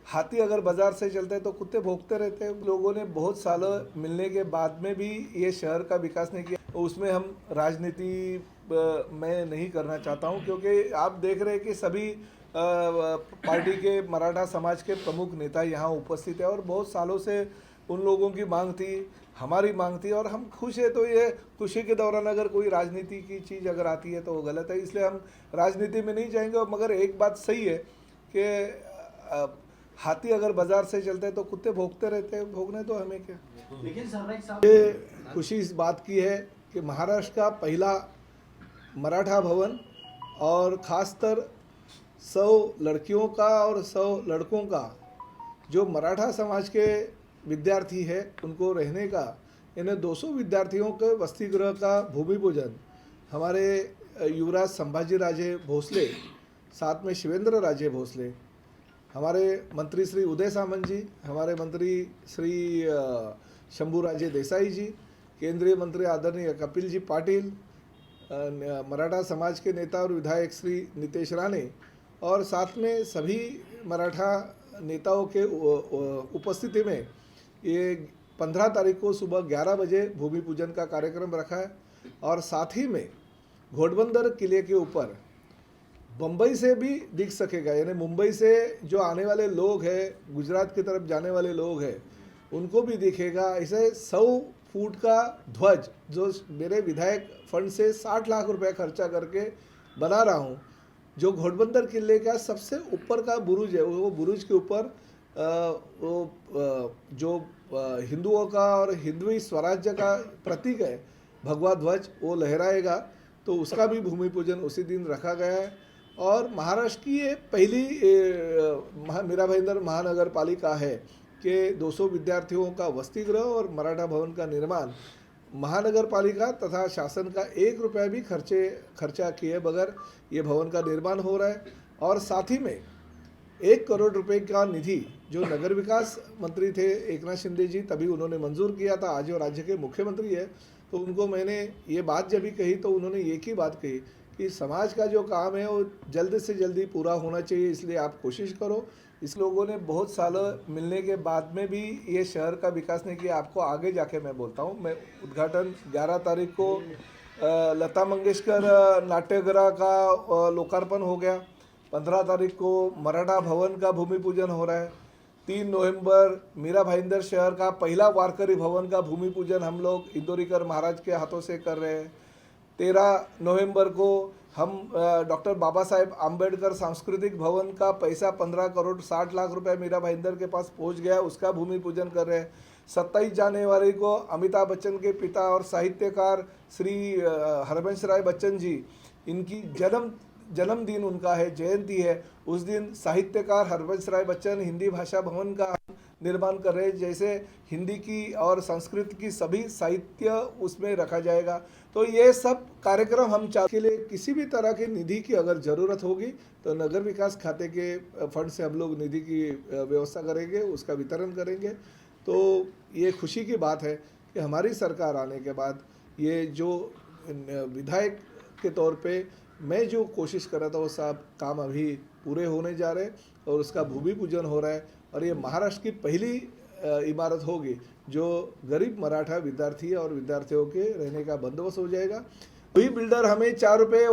हाथी अगर बाजार से चलते हैं तो कुत्ते भौंकते रहते हैं। लोगों ने बहुत सालों मिलने के बाद में भी ये शहर का विकास नहीं किया, तो उसमें हम राजनीति मैं नहीं करना चाहता हूं, क्योंकि आप देख रहे हैं कि सभी पार्टी के मराठा समाज के प्रमुख नेता यहाँ उपस्थित है और बहुत सालों से उन लोगों की मांग थी, हमारी मांग थी और हम खुश है। तो ये खुशी के दौरान अगर कोई राजनीति की चीज़ अगर आती है तो वो गलत है, इसलिए हम राजनीति में नहीं जाएंगे। मगर एक बात सही है कि हाथी अगर बाजार से चलते हैं तो कुत्ते भौंकते रहते हैं, भौंकने तो हमें क्या। लेकिन ये खुशी इस बात की है कि महाराष्ट्र का पहला मराठा भवन और खासकर 100 लड़कियों का और 100 लड़कों का जो मराठा समाज के विद्यार्थी है उनको रहने का, इन्हें 200 विद्यार्थियों के वसति गृह का भूमि पूजन हमारे युवराज संभाजी राजे भोसले, साथ में शिवेंद्र राजे भोसले, हमारे मंत्री श्री उदय सामंत जी, हमारे मंत्री श्री शंभू राजे देसाई जी, केंद्रीय मंत्री आदरणीय कपिल जी पाटिल, मराठा समाज के नेता और विधायक श्री नितेश राणे और साथ में सभी मराठा नेताओं के उपस्थिति में ये 15 तारीख को सुबह 11 बजे भूमि पूजन का कार्यक्रम रखा है। और साथ ही में घोड़बंदर किले के ऊपर बम्बई से भी दिख सकेगा, यानी मुंबई से जो आने वाले लोग हैं, गुजरात की तरफ जाने वाले लोग हैं, उनको भी दिखेगा। ऐसे 100 फुट का ध्वज जो मेरे विधायक फंड से 60 लाख रुपए खर्चा करके बना रहा हूँ, जो घोड़बंदर किले का सबसे ऊपर का बुरुज है, वो बुरुज के ऊपर जो हिंदुओं का और हिंदवी स्वराज्य का प्रतीक है भगवा ध्वज, वो लहराएगा। तो उसका भी भूमि पूजन उसी दिन रखा गया है। और महाराष्ट्र की ये पहली मीरा भाईंदर महानगर पालिका है कि 200 विद्यार्थियों का वसति गृह और मराठा भवन का निर्माण महानगर पालिका तथा शासन का 1 रुपया भी खर्चा किए बगैर ये भवन का निर्माण हो रहा है। और साथ ही में 1 करोड़ रुपए का निधि जो नगर विकास मंत्री थे एकनाथ शिंदे जी, तभी उन्होंने मंजूर किया था। आज वो राज्य के मुख्यमंत्री है, तो उनको मैंने ये बात जब भी कही तो उन्होंने एक ही बात कही कि समाज का जो काम है वो जल्द से जल्दी पूरा होना चाहिए, इसलिए आप कोशिश करो। इस लोगों ने बहुत सालों मिलने के बाद में भी ये शहर का विकास नहीं किया। आपको आगे जाके मैं बोलता हूँ। मैं उद्घाटन 11 तारीख को लता मंगेशकर नाट्यगृह का लोकार्पण हो गया। 15 तारीख को मराठा भवन का भूमि पूजन हो रहा है। 3 नवंबर मीरा भाईंदर शहर का पहला वारकरी भवन का भूमि पूजन हम लोग इंदौरीकर महाराज के हाथों से कर रहे हैं। 13 नवंबर को हम डॉक्टर बाबा साहेब आम्बेडकर सांस्कृतिक भवन का पैसा 15 करोड़ 60 लाख रुपए मीरा भाईंदर के पास पहुंच गया, उसका भूमि पूजन कर रहे हैं। 27 जनवरी को अमिताभ बच्चन के पिता और साहित्यकार श्री हरवंश राय बच्चन जी, इनकी जन्मदिन उनका है, जयंती है। उस दिन साहित्यकार हरवंश राय बच्चन हिंदी भाषा भवन का निर्माण कर रहे हैं, जैसे हिंदी की और संस्कृत की सभी साहित्य उसमें रखा जाएगा। तो ये सब कार्यक्रम हम के लिए किसी भी तरह की निधि की अगर ज़रूरत होगी तो नगर विकास खाते के फंड से हम लोग निधि की व्यवस्था करेंगे, उसका वितरण करेंगे। तो ये खुशी की बात है कि हमारी सरकार आने के बाद ये जो विधायक के तौर पे मैं जो कोशिश कर रहा था वो सब काम अभी पूरे होने जा रहे हैं और उसका भूमि पूजन हो रहा है। और ये महाराष्ट्र की पहली इमारत होगी जो गरीब मराठा विद्यार्थी और विद्यार्थियों के रहने का बंदोबस्त हो जाएगा। वही बिल्डर हमें 4 रुपये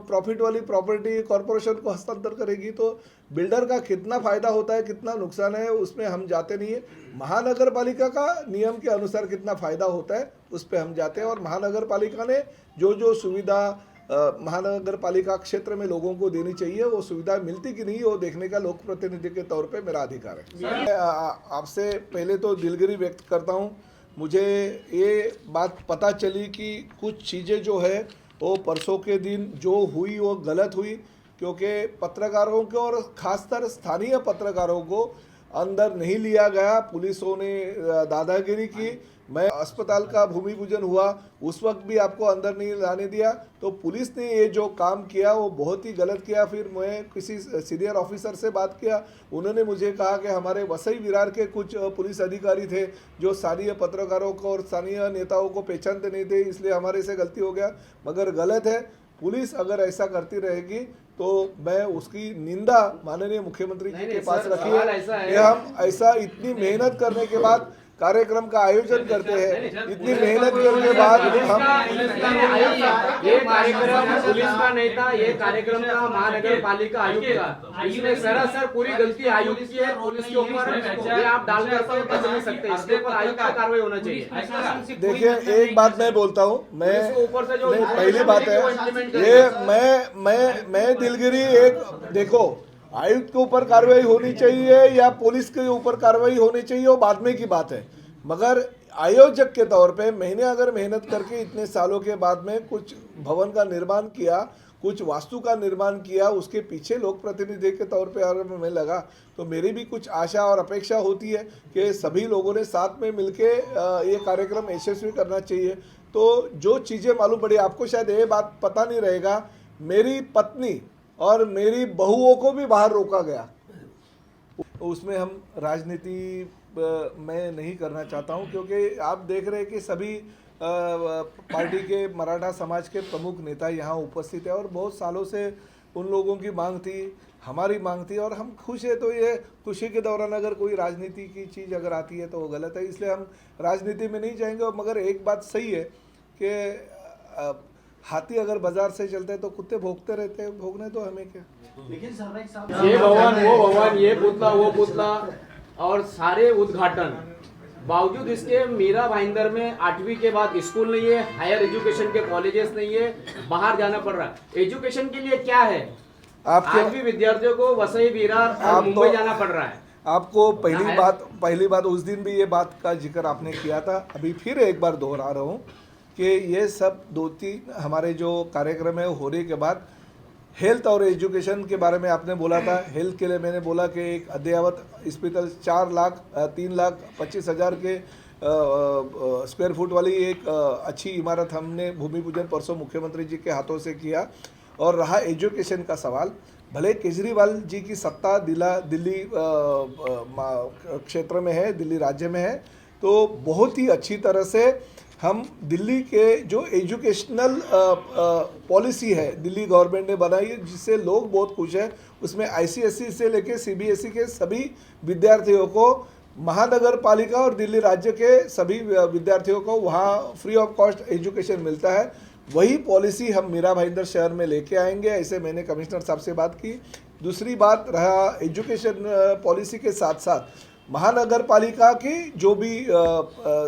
प्रॉफिट वाली प्रॉपर्टी कॉरपोरेशन को हस्तांतर करेगी, तो बिल्डर का कितना फ़ायदा होता है कितना नुकसान है उसमें हम जाते नहीं है। महानगर पालिका का नियम के अनुसार कितना फ़ायदा होता है उस पर हम जाते हैं। और महानगर पालिका ने जो सुविधा महानगर पालिका क्षेत्र में लोगों को देनी चाहिए, वो सुविधा मिलती कि नहीं वो देखने का लोक प्रतिनिधि के तौर पे मेरा अधिकार है। मैं आपसे पहले तो दिलगिरी व्यक्त करता हूँ। मुझे ये बात पता चली कि कुछ चीज़ें जो है वो परसों के दिन जो हुई वो गलत हुई, क्योंकि पत्रकारों को और ख़ासकर स्थानीय पत्रकारों को अंदर नहीं लिया गया। पुलिसों ने दादागिरी की। मैं अस्पताल का भूमि पूजन हुआ उस वक्त भी आपको अंदर नहीं लाने दिया, तो पुलिस ने ये जो काम किया वो बहुत ही गलत किया। फिर मैं किसी सीनियर ऑफिसर से बात किया, उन्होंने मुझे कहा कि हमारे वसई विरार के कुछ पुलिस अधिकारी थे जो स्थानीय पत्रकारों को और स्थानीय नेताओं को पहचानते नहीं थे, इसलिए हमारे से गलती हो गया। मगर गलत है। पुलिस अगर ऐसा करती रहेगी तो मैं उसकी निंदा माननीय मुख्यमंत्री जी के पास रखी सवाल है ऐसा है कि हम ऐसा इतनी मेहनत करने के बाद कार्यक्रम का आयोजन करते हैं, इतनी मेहनत करने के बाद हम ये कार्यक्रम पुलिस का नहीं था, ये कार्यक्रम था महानगर पालिका आयुक्त का। इसमें सरासर पूरी गलती आयुक्त की है, पुलिस के ऊपर ये आप डाल करके बच नहीं सकते, इसके ऊपर आयुक्त का कार्रवाई होना चाहिए। देखिए एक बात मैं बोलता हूँ, मैं ऊपर से जो पहली बात है ये मैं दिलगिरी एक देखो आयुक्त के ऊपर कार्रवाई होनी चाहिए या पुलिस के ऊपर कार्रवाई होनी चाहिए वो बाद में की बात है, मगर आयोजक के तौर पे मैंने अगर मेहनत करके इतने सालों के बाद में कुछ भवन का निर्माण किया, कुछ वास्तु का निर्माण किया, उसके पीछे लोक प्रतिनिधि के तौर पे अगर मैं लगा तो मेरी भी कुछ आशा और अपेक्षा होती है कि सभी लोगों ने साथ में मिलके ये कार्यक्रम यशस्वी करना चाहिए। तो जो चीज़ें मालूम पड़ी, आपको शायद ये बात पता नहीं रहेगा, मेरी पत्नी और मेरी बहुओं को भी बाहर रोका गया। उसमें हम राजनीति मैं नहीं करना चाहता हूं, क्योंकि आप देख रहे हैं कि सभी पार्टी के मराठा समाज के प्रमुख नेता यहाँ उपस्थित है और बहुत सालों से उन लोगों की मांग थी, हमारी मांग थी और हम खुश है। तो ये खुशी के दौरान अगर कोई राजनीति की चीज़ अगर आती है तो वो गलत है, इसलिए हम राजनीति में नहीं जाएंगे। मगर एक बात सही है कि हाथी अगर बाजार से चलते हैं तो कुत्ते भोगते रहते हैं, भोगने तो हमें क्या। लेकिन ये भवन वो भवन, ये पुतला वो पुतला और सारे उद्घाटन, बावजूद इसके मीरा भाईंदर में 8वीं के बाद स्कूल नहीं है, हायर एजुकेशन के कॉलेजेस नहीं है, बाहर जाना पड़ रहा है। एजुकेशन के लिए क्या है, आज भी विद्यार्थियों को वसई विरार और मुंबई जाना पड़ रहा है। आपको पहली बात उस दिन भी ये बात का जिक्र आपने किया था, अभी फिर एक बार दोहरा रहा हूँ कि ये सब 2-3 हमारे जो कार्यक्रम है होने के बाद हेल्थ और एजुकेशन के बारे में आपने बोला था। हेल्थ के लिए मैंने बोला कि एक अद्ययावत हॉस्पिटल 3,25,000 के स्क्वायर फुट वाली एक अच्छी इमारत हमने भूमि पूजन परसों मुख्यमंत्री जी के हाथों से किया। और रहा एजुकेशन का सवाल, भले केजरीवाल जी की सत्ता दिल्ली क्षेत्र में है, दिल्ली राज्य में है, तो बहुत ही अच्छी तरह से हम दिल्ली के जो एजुकेशनल पॉलिसी है दिल्ली गवर्नमेंट ने बनाई है, जिससे लोग बहुत खुश हैं। उसमें ICSE से लेके CBSE के सभी विद्यार्थियों को, महानगर पालिका और दिल्ली राज्य के सभी विद्यार्थियों को वहाँ फ्री ऑफ कॉस्ट एजुकेशन मिलता है। वही पॉलिसी हम मीरा भाईंदर शहर में लेके आएंगे, ऐसे मैंने कमिश्नर साहब से बात की। दूसरी बात रहा एजुकेशन पॉलिसी के साथ साथ महानगर पालिका की जो भी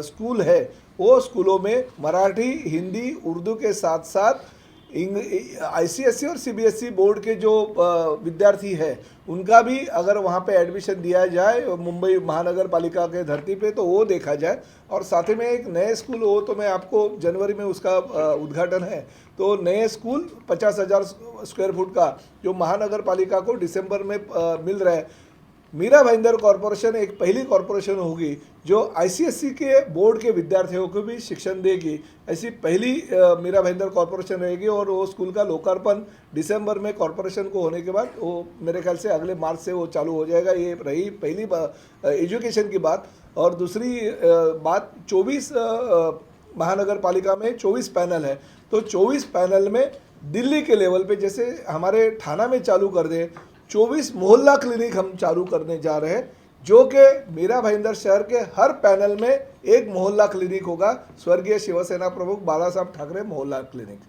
स्कूल है वो स्कूलों में मराठी, हिंदी, उर्दू के साथ साथ ICSE और CBSE बोर्ड के जो विद्यार्थी है उनका भी अगर वहाँ पे एडमिशन दिया जाए मुंबई महानगर पालिका के धरती पे तो वो देखा जाए। और साथ ही में एक नए स्कूल हो तो मैं आपको जनवरी में उसका उद्घाटन है, तो नए स्कूल 50,000 स्क्वायर फुट का जो महानगर पालिका को दिसंबर में मिल रहा है। मीरा भाईंदर कॉरपोरेशन एक पहली कॉरपोरेशन होगी जो ICSE के बोर्ड के विद्यार्थियों को भी शिक्षण देगी, ऐसी पहली मीरा भाईंदर कॉरपोरेशन रहेगी। और वो स्कूल का लोकार्पण दिसंबर में कॉरपोरेशन को होने के बाद वो मेरे ख्याल से अगले मार्च से वो चालू हो जाएगा। ये रही पहली एजुकेशन की बात। और दूसरी बात 24 महानगर पालिका में 24 पैनल है, तो 24 पैनल में दिल्ली के लेवल पे जैसे हमारे थाना में चालू कर दे 24 मोहल्ला क्लिनिक हम चालू करने जा रहे हैं, जो कि मीरा भाईंदर शहर के हर पैनल में एक मोहल्ला क्लिनिक होगा, स्वर्गीय शिवसेना प्रमुख बाला साहब ठाकरे मोहल्ला क्लिनिक।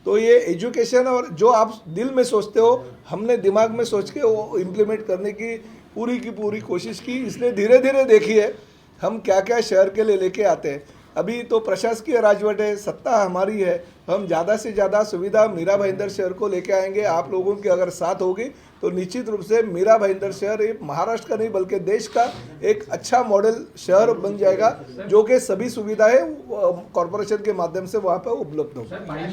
तो ये एजुकेशन और जो आप दिल में सोचते हो हमने दिमाग में सोच के वो इम्प्लीमेंट करने की पूरी कोशिश की। इसलिए धीरे धीरे देखिए हम क्या क्या शहर के लिए लेके आते हैं। अभी तो प्रशासकीय राजवट है, सत्ता हमारी है, हम ज़्यादा से ज़्यादा सुविधा मीरा भाईंदर शहर को लेके आएंगे। आप लोगों की अगर साथ होगी तो निश्चित रूप से मीरा भाईंदर शहर एक महाराष्ट्र का नहीं बल्कि देश का एक अच्छा मॉडल शहर बन जाएगा, जो कि सभी सुविधाएं कॉरपोरेशन के माध्यम से वहाँ पर उपलब्ध होगी।